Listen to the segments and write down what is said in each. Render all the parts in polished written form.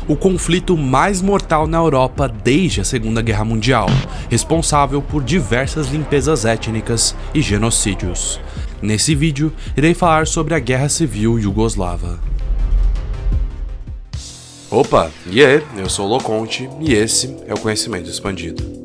o conflito mais mortal na Europa desde a Segunda Guerra Mundial, responsável por diversas limpezas étnicas e genocídios. Nesse vídeo, irei falar sobre a Guerra Civil Iugoslava. Opa, e aí, eu sou o Loconte e esse é o Conhecimento Expandido.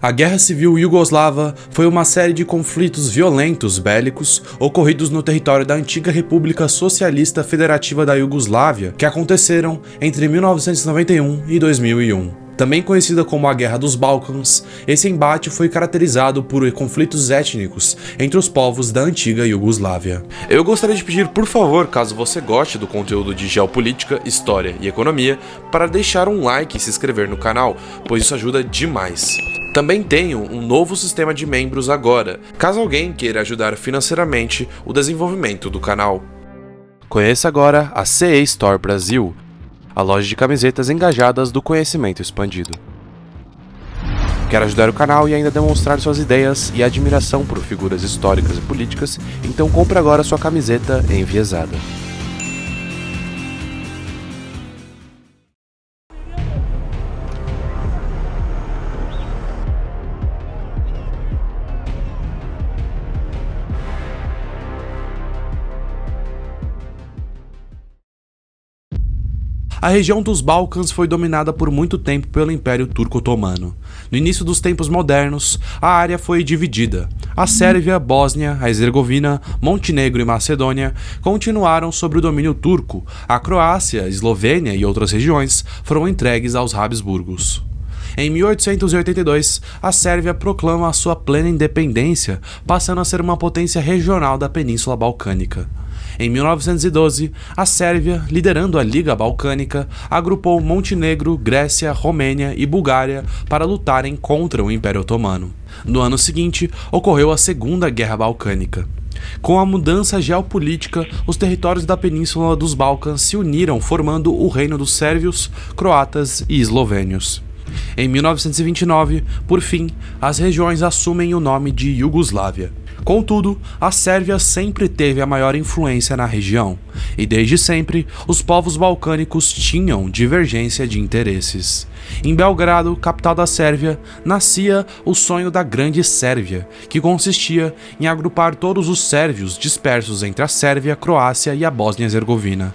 A Guerra Civil Iugoslava foi uma série de conflitos violentos bélicos ocorridos no território da antiga República Socialista Federativa da Iugoslávia, que aconteceram entre 1991 e 2001. Também conhecida como a Guerra dos Balcãs, esse embate foi caracterizado por conflitos étnicos entre os povos da antiga Iugoslávia. Eu gostaria de pedir, por favor, caso você goste do conteúdo de geopolítica, história e economia, para deixar um like e se inscrever no canal, pois isso ajuda demais. Também tenho um novo sistema de membros agora, caso alguém queira ajudar financeiramente o desenvolvimento do canal. Conheça agora a CE Store Brasil, a loja de camisetas engajadas do Conhecimento Expandido. Quer ajudar o canal e ainda demonstrar suas ideias e admiração por figuras históricas e políticas? Então compre agora sua camiseta enviesada. A região dos Balcãs foi dominada por muito tempo pelo Império Turco-Otomano. No início dos tempos modernos, a área foi dividida. A Sérvia, Bósnia, a Herzegovina, Montenegro e Macedônia continuaram sob o domínio turco. A Croácia, Eslovênia e outras regiões foram entregues aos Habsburgos. Em 1882, a Sérvia proclama a sua plena independência, passando a ser uma potência regional da Península Balcânica. Em 1912, a Sérvia, liderando a Liga Balcânica, agrupou Montenegro, Grécia, Romênia e Bulgária para lutarem contra o Império Otomano. No ano seguinte, ocorreu a Segunda Guerra Balcânica. Com a mudança geopolítica, os territórios da Península dos Balcãs se uniram, formando o Reino dos Sérvios, Croatas e Eslovênios. Em 1929, por fim, as regiões assumem o nome de Iugoslávia. Contudo, a Sérvia sempre teve a maior influência na região, e desde sempre os povos balcânicos tinham divergência de interesses. Em Belgrado, capital da Sérvia, nascia o sonho da Grande Sérvia, que consistia em agrupar todos os sérvios dispersos entre a Sérvia, a Croácia e a Bósnia-Herzegovina.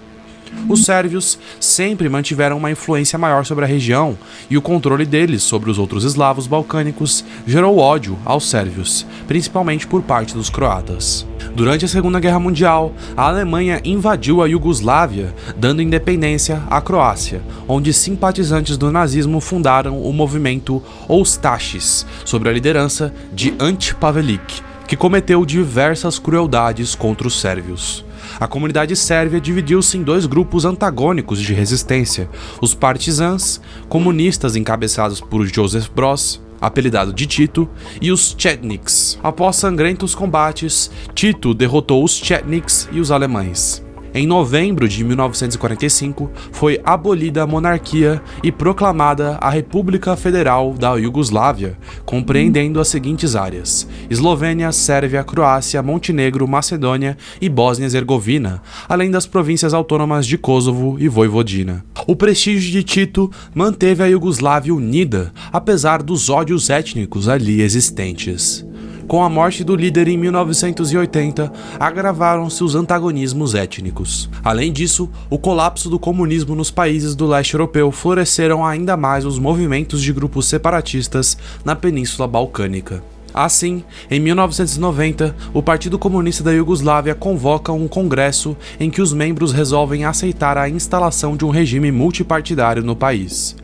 Os sérvios sempre mantiveram uma influência maior sobre a região, e o controle deles sobre os outros eslavos balcânicos gerou ódio aos sérvios, principalmente por parte dos croatas. Durante a Segunda Guerra Mundial, a Alemanha invadiu a Iugoslávia, dando independência à Croácia, onde simpatizantes do nazismo fundaram o movimento Ustašis, sob a liderança de Ante Pavelić, que cometeu diversas crueldades contra os sérvios. A comunidade sérvia dividiu-se em dois grupos antagônicos de resistência: os partisãs, comunistas encabeçados por Josip Broz, apelidado de Tito, e os Chetniks. Após sangrentos combates, Tito derrotou os Chetniks e os alemães. Em novembro de 1945, foi abolida a monarquia e proclamada a República Federal da Iugoslávia, compreendendo as seguintes áreas: Eslovênia, Sérvia, Croácia, Montenegro, Macedônia e Bósnia-Herzegovina, além das províncias autônomas de Kosovo e Voivodina. O prestígio de Tito manteve a Iugoslávia unida, apesar dos ódios étnicos ali existentes. Com a morte do líder em 1980, agravaram-se os antagonismos étnicos. Além disso, o colapso do comunismo nos países do leste europeu floresceram ainda mais os movimentos de grupos separatistas na Península Balcânica. Assim, em 1990, o Partido Comunista da Iugoslávia convoca um congresso em que os membros resolvem aceitar a instalação de um regime multipartidário no país.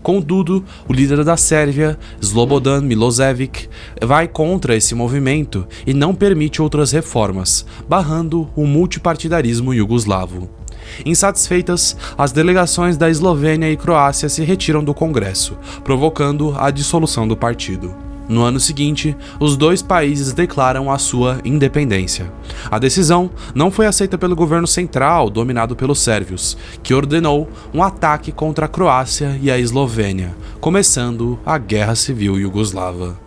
Contudo, o líder da Sérvia, Slobodan Milošević, vai contra esse movimento e não permite outras reformas, barrando o multipartidarismo iugoslavo. Insatisfeitas, as delegações da Eslovênia e Croácia se retiram do Congresso, provocando a dissolução do partido. No ano seguinte, os dois países declaram a sua independência. A decisão não foi aceita pelo governo central, dominado pelos sérvios, que ordenou um ataque contra a Croácia e a Eslovênia, começando a Guerra Civil Iugoslava.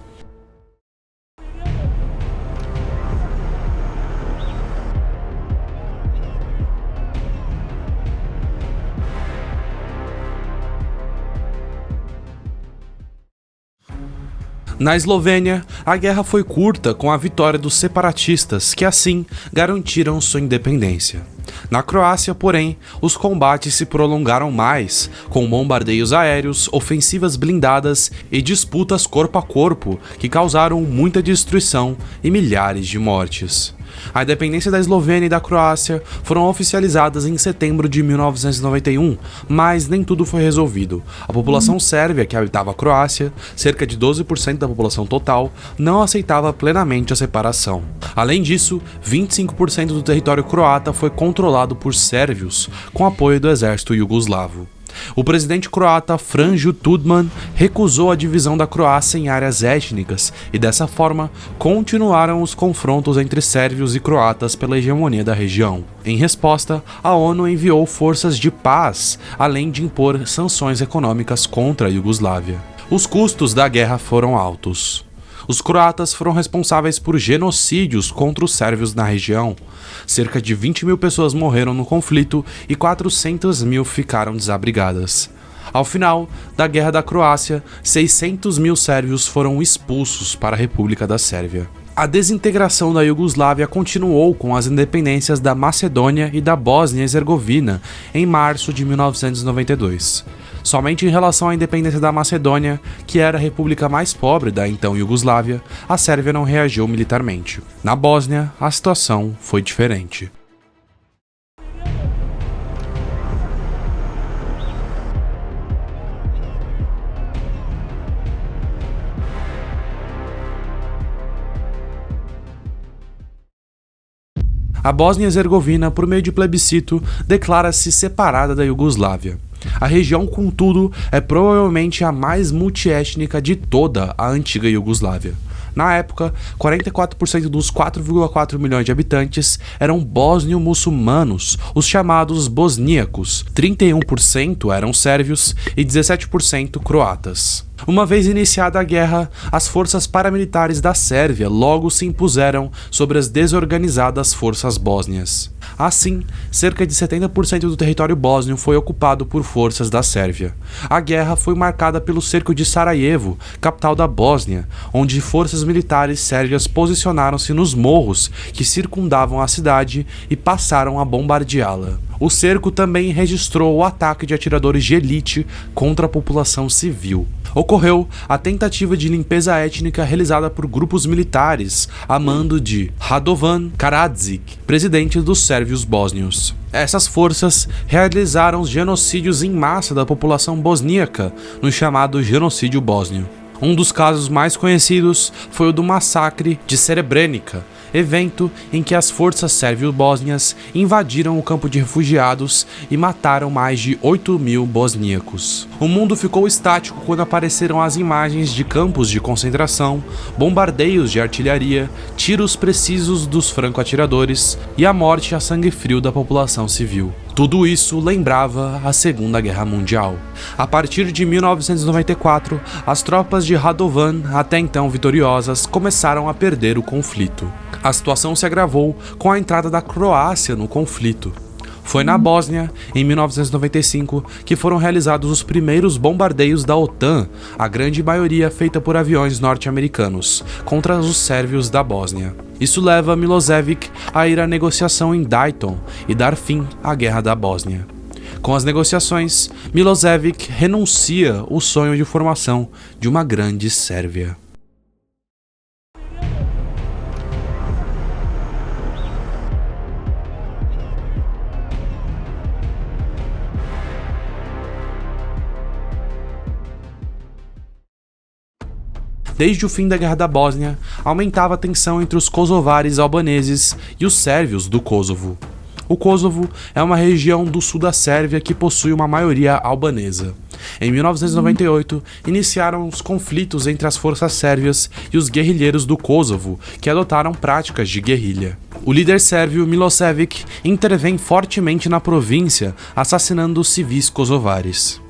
Na Eslovênia, a guerra foi curta com a vitória dos separatistas, que assim garantiram sua independência. Na Croácia, porém, os combates se prolongaram mais, com bombardeios aéreos, ofensivas blindadas e disputas corpo a corpo que causaram muita destruição e milhares de mortes. A independência da Eslovênia e da Croácia foram oficializadas em setembro de 1991, mas nem tudo foi resolvido. A população sérvia que habitava a Croácia, cerca de 12% da população total, não aceitava plenamente a separação. Além disso, 25% do território croata foi controlado por sérvios, com apoio do exército iugoslavo. O presidente croata Franjo Tudman recusou a divisão da Croácia em áreas étnicas e dessa forma continuaram os confrontos entre sérvios e croatas pela hegemonia da região. Em resposta, a ONU enviou forças de paz, além de impor sanções econômicas contra a Iugoslávia. Os custos da guerra foram altos. Os croatas foram responsáveis por genocídios contra os sérvios na região. Cerca de 20 mil pessoas morreram no conflito e 400 mil ficaram desabrigadas. Ao final da Guerra da Croácia, 600 mil sérvios foram expulsos para a República da Sérvia. A desintegração da Iugoslávia continuou com as independências da Macedônia e da Bósnia e Herzegovina em março de 1992. Somente em relação à independência da Macedônia, que era a república mais pobre da então Iugoslávia, a Sérvia não reagiu militarmente. Na Bósnia, a situação foi diferente. A Bósnia e Herzegovina, por meio de plebiscito, declara-se separada da Iugoslávia. A região, contudo, é provavelmente a mais multiétnica de toda a antiga Iugoslávia. Na época, 44% dos 4,4 milhões de habitantes eram bósnio-muçulmanos, os chamados bosníacos, 31% eram sérvios e 17% croatas. Uma vez iniciada a guerra, as forças paramilitares da Sérvia logo se impuseram sobre as desorganizadas forças bósnias. Assim, cerca de 70% do território bósnio foi ocupado por forças da Sérvia. A guerra foi marcada pelo cerco de Sarajevo, capital da Bósnia, onde forças militares sérvias posicionaram-se nos morros que circundavam a cidade e passaram a bombardeá-la. O cerco também registrou o ataque de atiradores de elite contra a população civil. Ocorreu a tentativa de limpeza étnica realizada por grupos militares, a mando de Radovan Karadzic, presidente dos sérvios bósnios. Essas forças realizaram os genocídios em massa da população bosníaca, no chamado genocídio bósnio. Um dos casos mais conhecidos foi o do massacre de Srebrenica, evento em que as forças sérvio-bósnias invadiram o campo de refugiados e mataram mais de 8 mil bosníacos. O mundo ficou estático quando apareceram as imagens de campos de concentração, bombardeios de artilharia, tiros precisos dos franco-atiradores e a morte a sangue frio da população civil. Tudo isso lembrava a Segunda Guerra Mundial. A partir de 1994, as tropas de Radovan, até então vitoriosas, começaram a perder o conflito. A situação se agravou com a entrada da Croácia no conflito. Foi na Bósnia, em 1995, que foram realizados os primeiros bombardeios da OTAN, a grande maioria feita por aviões norte-americanos, contra os sérvios da Bósnia. Isso leva Milošević a ir à negociação em Dayton e dar fim à Guerra da Bósnia. Com as negociações, Milošević renuncia o sonho de formação de uma grande Sérvia. Desde o fim da Guerra da Bósnia, aumentava a tensão entre os kosovares albaneses e os sérvios do Kosovo. O Kosovo é uma região do sul da Sérvia que possui uma maioria albanesa. Em 1998, iniciaram os conflitos entre as forças sérvias e os guerrilheiros do Kosovo, que adotaram práticas de guerrilha. O líder sérvio Milošević intervém fortemente na província, assassinando os civis kosovares.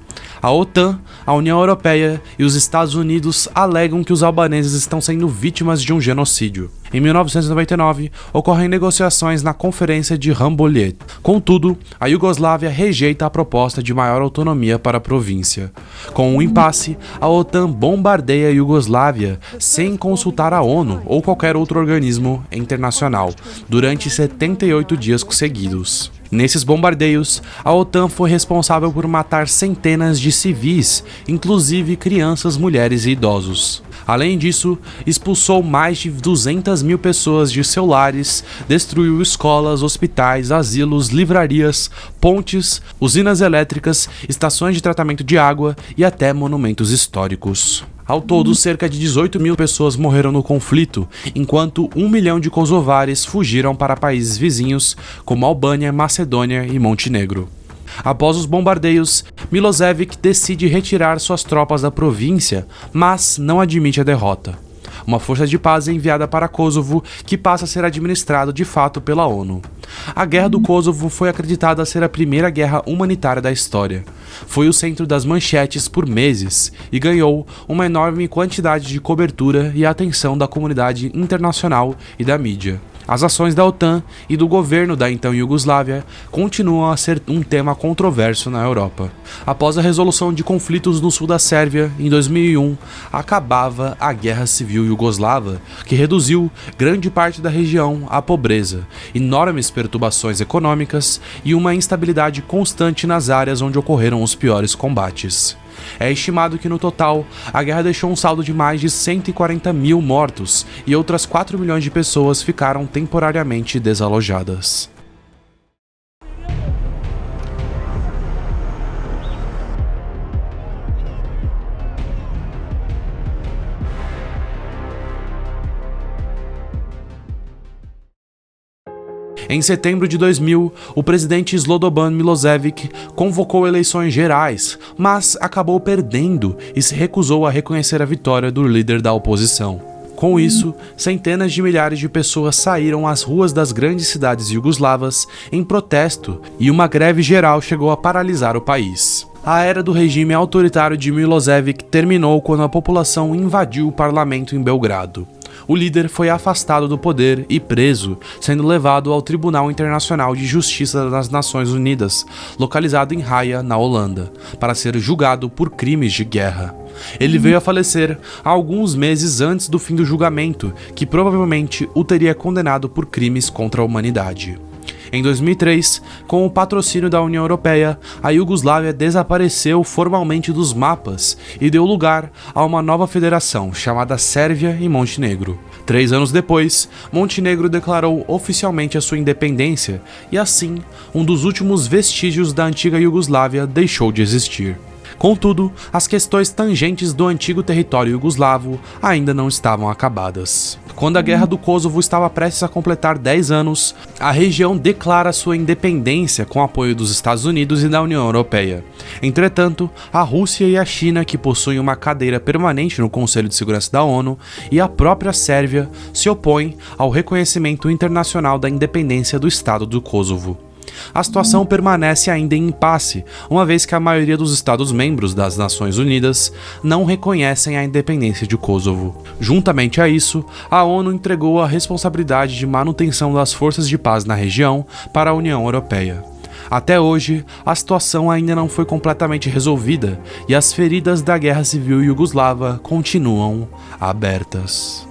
A OTAN, a União Europeia e os Estados Unidos alegam que os albaneses estão sendo vítimas de um genocídio. Em 1999, ocorrem negociações na Conferência de Rambouillet. Contudo, a Iugoslávia rejeita a proposta de maior autonomia para a província. Com um impasse, a OTAN bombardeia a Iugoslávia sem consultar a ONU ou qualquer outro organismo internacional durante 78 dias seguidos. Nesses bombardeios, a OTAN foi responsável por matar centenas de civis, inclusive crianças, mulheres e idosos. Além disso, expulsou mais de 200 mil pessoas de seus lares, destruiu escolas, hospitais, asilos, livrarias, pontes, usinas elétricas, estações de tratamento de água e até monumentos históricos. Ao todo, cerca de 18 mil pessoas morreram no conflito, enquanto 1 milhão de kosovares fugiram para países vizinhos, como Albânia, Macedônia e Montenegro. Após os bombardeios, Milošević decide retirar suas tropas da província, mas não admite a derrota. Uma força de paz é enviada para Kosovo, que passa a ser administrado de fato pela ONU. A Guerra do Kosovo foi acreditada a ser a primeira guerra humanitária da história. Foi o centro das manchetes por meses e ganhou uma enorme quantidade de cobertura e atenção da comunidade internacional e da mídia. As ações da OTAN e do governo da então Iugoslávia continuam a ser um tema controverso na Europa. Após a resolução de conflitos no sul da Sérvia, em 2001, acabava a Guerra Civil Iugoslava, que reduziu grande parte da região à pobreza, enormes perturbações econômicas e uma instabilidade constante nas áreas onde ocorreram os piores combates. É estimado que no total, a guerra deixou um saldo de mais de 140 mil mortos e outras 4 milhões de pessoas ficaram temporariamente desalojadas. Em setembro de 2000, o presidente Slobodan Milošević convocou eleições gerais, mas acabou perdendo e se recusou a reconhecer a vitória do líder da oposição. Com isso, centenas de milhares de pessoas saíram às ruas das grandes cidades iugoslavas em protesto e uma greve geral chegou a paralisar o país. A era do regime autoritário de Milošević terminou quando a população invadiu o parlamento em Belgrado. O líder foi afastado do poder e preso, sendo levado ao Tribunal Internacional de Justiça das Nações Unidas, localizado em Haia, na Holanda, para ser julgado por crimes de guerra. Ele veio a falecer alguns meses antes do fim do julgamento, que provavelmente o teria condenado por crimes contra a humanidade. Em 2003, com o patrocínio da União Europeia, a Iugoslávia desapareceu formalmente dos mapas e deu lugar a uma nova federação chamada Sérvia e Montenegro. 3 anos depois, Montenegro declarou oficialmente a sua independência e assim, um dos últimos vestígios da antiga Iugoslávia deixou de existir. Contudo, as questões tangentes do antigo território iugoslavo ainda não estavam acabadas. Quando a Guerra do Kosovo estava prestes a completar 10 anos, a região declara sua independência com apoio dos Estados Unidos e da União Europeia. Entretanto, a Rússia e a China, que possuem uma cadeira permanente no Conselho de Segurança da ONU, e a própria Sérvia se opõem ao reconhecimento internacional da independência do Estado do Kosovo. A situação permanece ainda em impasse, uma vez que a maioria dos Estados-membros das Nações Unidas não reconhecem a independência de Kosovo. Juntamente a isso, a ONU entregou a responsabilidade de manutenção das forças de paz na região para a União Europeia. Até hoje, a situação ainda não foi completamente resolvida e as feridas da Guerra Civil Iugoslava continuam abertas.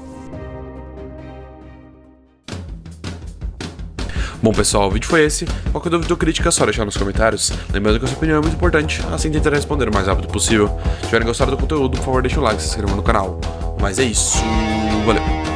Bom pessoal, o vídeo foi esse. Qualquer dúvida ou crítica é só deixar nos comentários. Lembrando que a sua opinião é muito importante, assim tentarei responder o mais rápido possível. Se tiverem gostado do conteúdo, por favor deixe o like e se inscreva no canal. Mas é isso, valeu!